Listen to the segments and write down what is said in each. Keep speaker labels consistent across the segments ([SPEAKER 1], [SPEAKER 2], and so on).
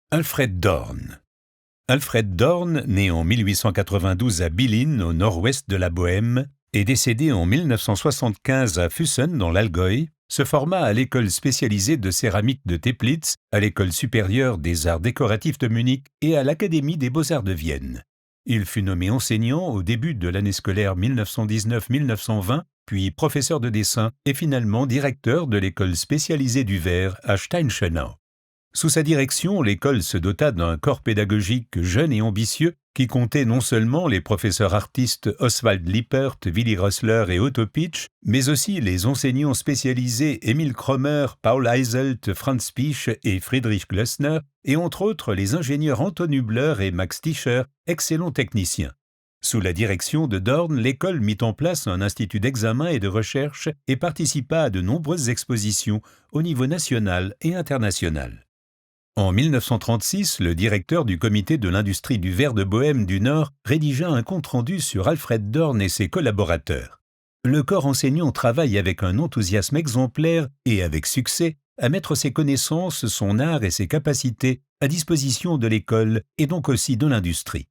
[SPEAKER 1] Alfred Dorn. Alfred Dorn, né en 1892 à Billin, au nord-ouest de la Bohême, et décédé en 1975 à Füssen, dans l'Allgäu, se forma à l'école spécialisée de céramique de Teplitz, à l'école supérieure des arts décoratifs de Munich et à l'Académie des beaux-arts de Vienne. Il fut nommé enseignant au début de l'année scolaire 1919-1920, puis professeur de dessin et finalement directeur de l'école spécialisée du verre à Steinschönau. Sous sa direction, l'école se dota d'un corps pédagogique jeune et ambitieux qui comptait non seulement les professeurs artistes Oswald Lippert, Willy Rössler et Otto Pitsch, mais aussi les enseignants spécialisés Emil Kromer, Paul Eiselt, Franz Pisch et Friedrich Glössner, et entre autres les ingénieurs Anton Hübler et Max Tischer, excellents techniciens. Sous la direction de Dorn, l'école mit en place un institut d'examen et de recherche et participa à de nombreuses expositions au niveau national et international. En 1936, le directeur du comité de l'industrie du verre de Bohême du Nord rédigea un compte-rendu sur Alfred Dorn et ses collaborateurs. Le corps enseignant travaille avec un enthousiasme exemplaire et avec succès à mettre ses connaissances, son art et ses capacités à disposition de l'école et donc aussi de l'industrie.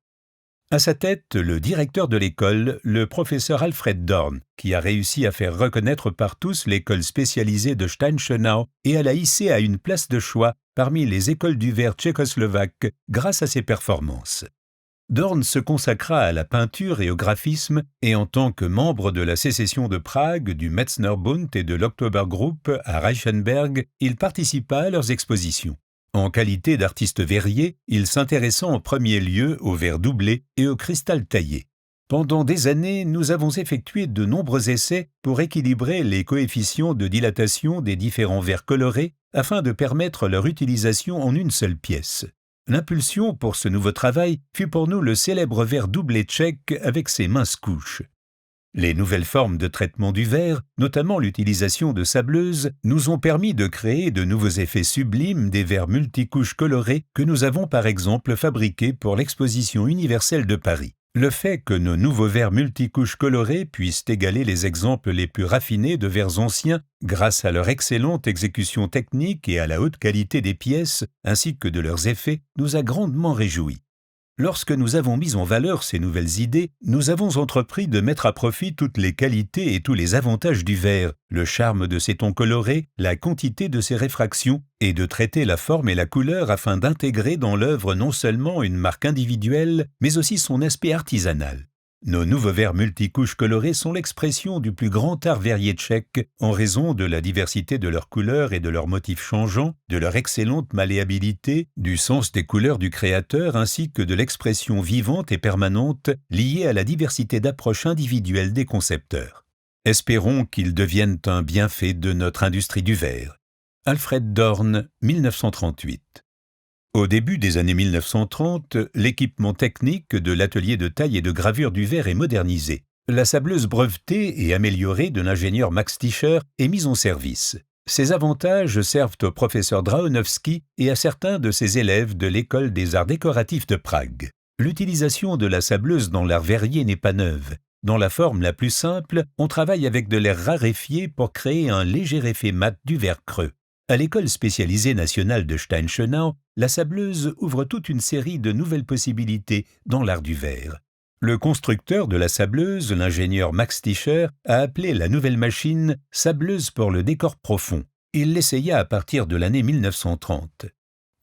[SPEAKER 1] À sa tête, le directeur de l'école, le professeur Alfred Dorn, qui a réussi à faire reconnaître par tous l'école spécialisée de Steinschönau et à la hisser à une place de choix parmi les écoles du verre tchécoslovaques grâce à ses performances. Dorn se consacra à la peinture et au graphisme et en tant que membre de la sécession de Prague, du Metznerbund et de l'Oktobergruppe à Reichenberg, il participa à leurs expositions. En qualité d'artiste verrier, il s'intéressa en premier lieu au verre doublé et au cristal taillé. Pendant des années, nous avons effectué de nombreux essais pour équilibrer les coefficients de dilatation des différents verres colorés afin de permettre leur utilisation en une seule pièce. L'impulsion pour ce nouveau travail fut pour nous le célèbre verre doublé tchèque avec ses minces couches. Les nouvelles formes de traitement du verre, notamment l'utilisation de sableuses, nous ont permis de créer de nouveaux effets sublimes des verres multicouches colorés que nous avons par exemple fabriqués pour l'exposition universelle de Paris. Le fait que nos nouveaux verres multicouches colorés puissent égaler les exemples les plus raffinés de verres anciens grâce à leur excellente exécution technique et à la haute qualité des pièces ainsi que de leurs effets nous a grandement réjouis. Lorsque nous avons mis en valeur ces nouvelles idées, nous avons entrepris de mettre à profit toutes les qualités et tous les avantages du verre, le charme de ses tons colorés, la quantité de ses réfractions, et de traiter la forme et la couleur afin d'intégrer dans l'œuvre non seulement une marque individuelle, mais aussi son aspect artisanal. Nos nouveaux verres multicouches colorés sont l'expression du plus grand art verrier tchèque en raison de la diversité de leurs couleurs et de leurs motifs changeants, de leur excellente malléabilité, du sens des couleurs du créateur ainsi que de l'expression vivante et permanente liée à la diversité d'approches individuelles des concepteurs. Espérons qu'ils deviennent un bienfait de notre industrie du verre. Alfred Dorn, 1938. Au début des années 1930, l'équipement technique de l'atelier de taille et de gravure du verre est modernisé. La sableuse brevetée et améliorée de l'ingénieur Max Tischer est mise en service. Ces avantages servent au professeur Drahonovski et à certains de ses élèves de l'école des arts décoratifs de Prague. L'utilisation de la sableuse dans l'art verrier n'est pas neuve. Dans la forme la plus simple, on travaille avec de l'air raréfié pour créer un léger effet mat du verre creux. À l'école spécialisée nationale de Steinschönau, la sableuse ouvre toute une série de nouvelles possibilités dans l'art du verre. Le constructeur de la sableuse, l'ingénieur Max Tischer, a appelé la nouvelle machine « sableuse pour le décor profond ». Il l'essaya à partir de l'année 1930.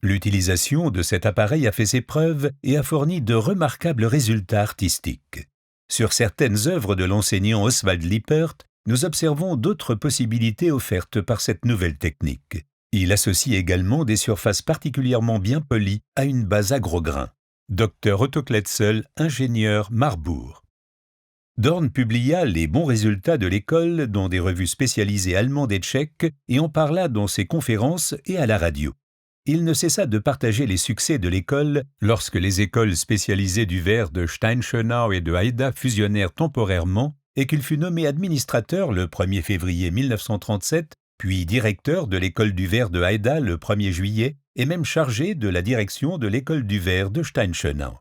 [SPEAKER 1] L'utilisation de cet appareil a fait ses preuves et a fourni de remarquables résultats artistiques. Sur certaines œuvres de l'enseignant Oswald Lippert, nous observons d'autres possibilités offertes par cette nouvelle technique. Il associe également des surfaces particulièrement bien polies à une base à gros grains. Dr Otto Kletzel, ingénieur, Marbourg. Dorn publia les bons résultats de l'école dans des revues spécialisées allemandes et tchèques et en parla dans ses conférences et à la radio. Il ne cessa de partager les succès de l'école lorsque les écoles spécialisées du verre de Steinschönau et de Haida fusionnèrent temporairement et qu'il fut nommé administrateur le 1er février 1937, puis directeur de l'école du verre de Haida le 1er juillet et même chargé de la direction de l'école du verre de Steinschönau.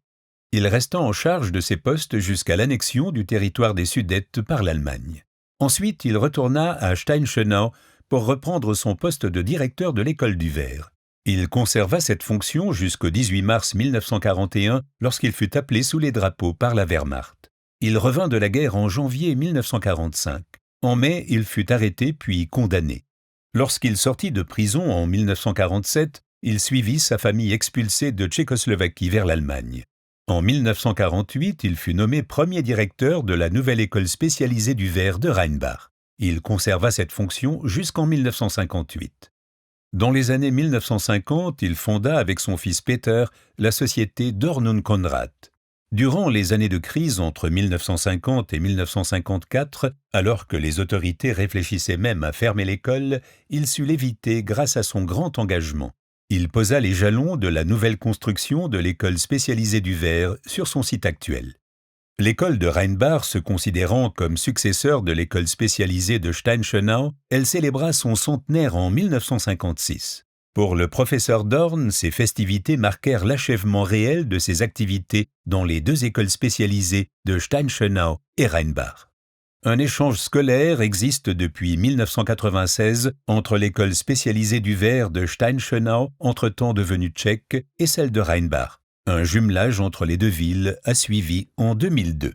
[SPEAKER 1] Il resta en charge de ces postes jusqu'à l'annexion du territoire des Sudètes par l'Allemagne. Ensuite, il retourna à Steinschönau pour reprendre son poste de directeur de l'école du verre. Il conserva cette fonction jusqu'au 18 mars 1941 lorsqu'il fut appelé sous les drapeaux par la Wehrmacht. Il revint de la guerre en janvier 1945. En mai, il fut arrêté puis condamné. Lorsqu'il sortit de prison en 1947, il suivit sa famille expulsée de Tchécoslovaquie vers l'Allemagne. En 1948, il fut nommé premier directeur de la nouvelle école spécialisée du verre de Rheinbach. Il conserva cette fonction jusqu'en 1958. Dans les années 1950, il fonda avec son fils Peter la société Dorn und Konrad. Durant les années de crise entre 1950 et 1954, alors que les autorités réfléchissaient même à fermer l'école, il sut l'éviter grâce à son grand engagement. Il posa les jalons de la nouvelle construction de l'école spécialisée du verre sur son site actuel. L'école de Rheinbach se considérant comme successeur de l'école spécialisée de Steinschönau, elle célébra son centenaire en 1956. Pour le professeur Dorn, ces festivités marquèrent l'achèvement réel de ses activités dans les deux écoles spécialisées de Steinschönau et Rheinbach. Un échange scolaire existe depuis 1996 entre l'école spécialisée du verre de Steinschönau, entre-temps devenue tchèque, et celle de Rheinbach. Un jumelage entre les deux villes a suivi en 2002.